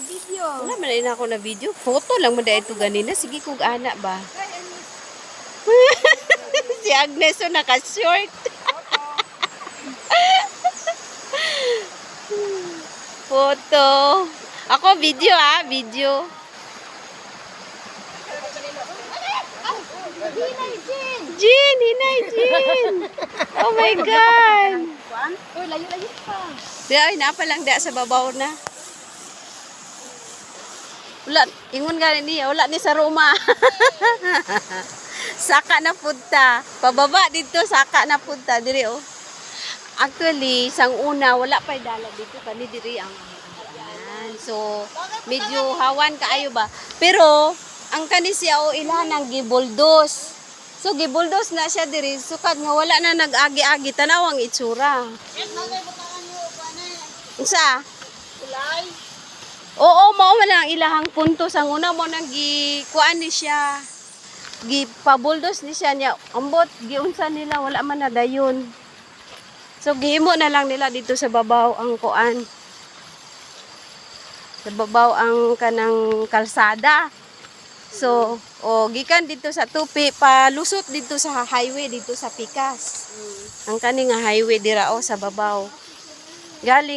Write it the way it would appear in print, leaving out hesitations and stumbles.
video. Wala man na ako na video. Photo lang mo dahil ito ganina. Sige kung ana ba. Si Agnes o naka-short. Photo. Ako video video. Hinay, Jin. Oh my God. Uy, layo-layo pa. Ay, napa lang da sa babaw na. Wala, ingon nga niya, wala ni sa Roma. Saka na punta. Pababa dito, saka na punta. Diri, oh. Actually, sang una, wala pa dala dito. Kani diri ang ayan. So, medyo hawan kaayo ba? Pero, ang kani siya, oh, ilan ang gibuldos. So, gibuldos na siya diri. Sukat nga, wala na nag-agi-agi. Tanaw ang itsura. Unsa? Kulay. Oo, mao man ang ilahang punto sang una mo nang gikuan ni siya. Gipabuldos ni siya niya. Ambot giunsa nila wala man na dayon. So gihimo na lang nila dito sa babaw ang kuan. Sa babaw ang kanang kalsada. So, gikan dito sa Tupi palusot dito sa highway dito sa Pikas. Ang kaning nga highway dira sa babaw. Galing